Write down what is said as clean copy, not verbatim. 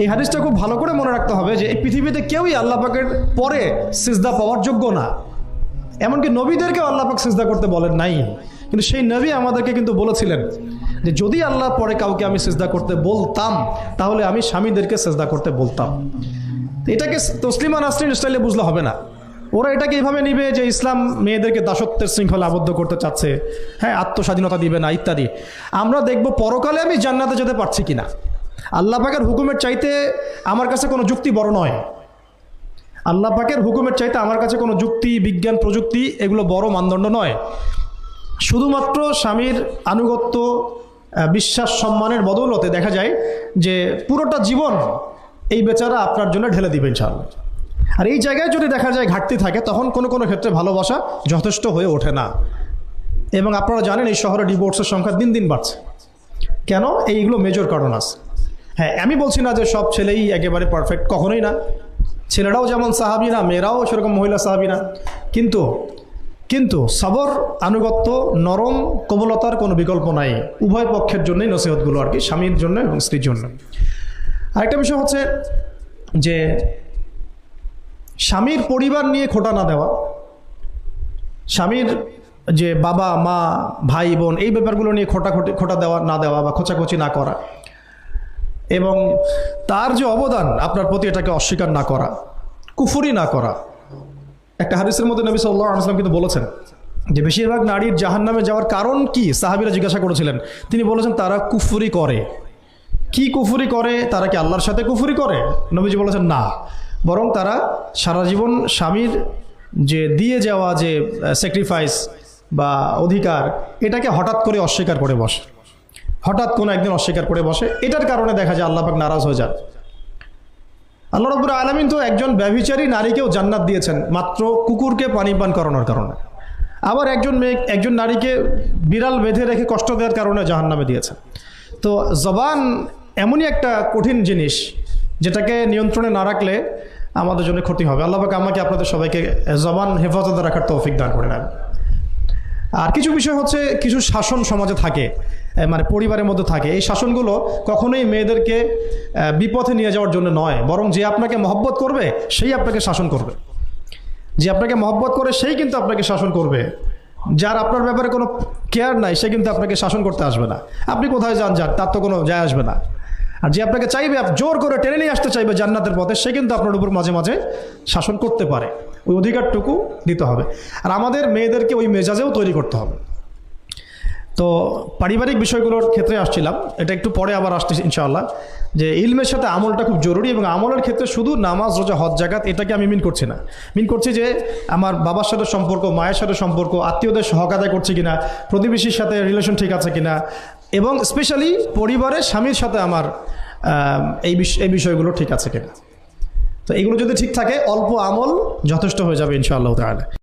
এই হাদিসটা খুব ভালো করে মনে রাখতে হবে যে এই পৃথিবীতে কেউই আল্লাহ পাকের পরে সিজদা পাওয়ার যোগ্য না। এমনকি নবীদেরকেও আল্লাহ পাক সিজদা করতে বলেন নাই, কিন্তু সেই নবী আমাদেরকে কিন্তু বলেছিলেন যে যদি আল্লাহ পরে কাউকে আমি সিজদা করতে বলতাম তাহলে আমি স্বামীদেরকে সিজদা করতে বলতাম। এটাকে তসলিমা নাসরিন স্টাইলে বুঝলে হবে না। ওরা এটাকে এইভাবে নিবে যে ইসলাম মেয়েদেরকে দাসত্বের শৃঙ্খলা আবদ্ধ করতে চাচ্ছে, হ্যাঁ, আত্মস্বাধীনতা দিবে না ইত্যাদি। আমরা দেখব পরকালে আমি জান্নাতে যেতে পারছি কিনা। আল্লাহ পাকের হুকুমের চাইতে আমার কাছে কোনো যুক্তি বড় নয়। আল্লাহ পাকের হুকুমের চাইতে আমার কাছে কোনো যুক্তি, বিজ্ঞান, প্রযুক্তি এগুলো বড় মানদণ্ড নয়। শুধুমাত্র স্বামীর আনুগত্য, বিশ্বাস, সম্মানের বদৌলতে দেখা যায় যে পুরোটা জীবন এই বেচারা আপনার জন্য ঢেলে দিবে ইনশাআল্লাহ। আর এই জায়গায় যদি দেখা যায় ঘাটতি থাকে তখন কোনো কোনো ক্ষেত্রে ভালোবাসা যথেষ্ট হয়ে ওঠে না। এবং আপনারা জানেন এই শহরে ডিভোর্সের সংখ্যা দিন দিন বাড়ছে। কেন? এইগুলো মেজর কারণ আছে। হ্যাঁ, আমি বলছি না যে সব ছেলেই একেবারে পারফেক্ট, কখনোই না। ছেলেরাও যেমন সাহাবী না, মেয়েরাও সেরকম মহিলা সাহাবী না। কিন্তু সবর, আনুগত্য, নরম কোমলতার কোনো বিকল্প নাই। উভয় পক্ষের জন্যই নসিহতগুলো আর কি, স্বামীর জন্য এবং স্ত্রীর জন্য। আরেকটা বিষয় হচ্ছে যে স্বামীর পরিবার নিয়ে খোঁটা না দেওয়া, স্বামীর যে বাবা মা ভাই বোন এই ব্যাপারগুলো নিয়ে খোঁটা দেওয়া না দেওয়া বা খোঁচাখুচি না করা, এবং তার যে অবদান আপনার প্রতি এটাকে অস্বীকার না করা, কুফরি না করা। একটা হাদিসের মধ্যে নবী সাল্লাল্লাহু আলাইহি ওয়াসাল্লাম কিন্তু বলেছেন যে বেশিরভাগ নারীর জাহান্নামে যাওয়ার কারণ কি? সাহাবীরা জিজ্ঞাসা করেছিলেন, তিনি বলেছেন তারা কুফরি করে। কি কুফরি করে? তারা কি আল্লাহর সাথে কুফরি করে? নবীজি বলেছেন না, বরং তারা সারা জীবন স্বামীর যে দিয়ে যাওয়া যে স্যাক্রিফাইস বা অধিকার, এটাকে হঠাৎ করে অস্বীকার করে বসে, হঠাৎ কোনো একদিন অস্বীকার করে বসে। এটার কারণে দেখা যায় আল্লাহ পাক নারাজ হয়ে যান। আল্লাহ রাব্বুল আলামিন তো একজন ব্যভিচারী নারীকেও জান্নাত দিয়েছেন মাত্র কুকুরকে পানি পান করানোর কারণে। আবার একজন নারীকে বিড়াল বেঁধে রেখে কষ্ট দেওয়ার কারণে জাহান্নামে দিয়েছেন। তো জবান এমনই একটা কঠিন জিনিস যেটাকে নিয়ন্ত্রণে না রাখলে আমাদের জন্য ক্ষতি হবে। আল্লাহ পাক আমাকে আপনাদের সবাইকে জবান হেফাজতে রাখার তৌফিক দান করে নেন। আর কিছু বিষয় হচ্ছে, কিছু শাসন সমাজে থাকে, মানে পরিবারের মধ্যে থাকে। এই শাসনগুলো কখনোই মেয়েদেরকে বিপথে নিয়ে যাওয়ার জন্য নয়, বরং যে আপনাকে মহব্বত করবে সেই আপনাকে শাসন করবে। যে আপনাকে মহব্বত করে সেই কিন্তু আপনাকে শাসন করবে। যার আপনার ব্যাপারে কোনো কেয়ার নাই সে কিন্তু আপনাকে শাসন করতে আসবে না। আপনি কোথায় যান তার তো কোনো যায় আসবে না। আর যে আপনাকে চাইবে, জোর করে টেনে নিয়ে আসতে চাইবে জান্নাতের পথে, সে কিন্তু আপনার উপর মাঝে মাঝে শাসন করতে পারে। ওই অধিকারটুকু দিতে হবে। আর আমাদের মেয়েদেরকে ওই মেজাজেও তৈরি করতে হবে। তো পারিবারিক বিষয়গুলোর ক্ষেত্রে আসছিলাম, এটা একটু পরে আবার আসতেছি ইনশাআল্লাহ, যে ইলমের সাথে আমলটা খুব জরুরি। এবং আমলের ক্ষেত্রে শুধু নামাজ, রোজা, হজ, যাকাত এটাকে আমি মিন করছি না। মিন করছি যে আমার বাবার সাথে সম্পর্ক, মায়ের সাথে সম্পর্ক, আত্মীয়দের হক আদায় করছি কিনা, প্রতিবেশীর সাথে রিলেশন ঠিক আছে কিনা, এবং স্পেশালি পরিবারের স্বামীর সাথে আমার এই বিষয়গুলো ঠিক আছে কিনা। তো এগুলো যদি ঠিক থাকে অল্প আমল যথেষ্ট হয়ে যাবে ইনশাআল্লাহ তাআলা।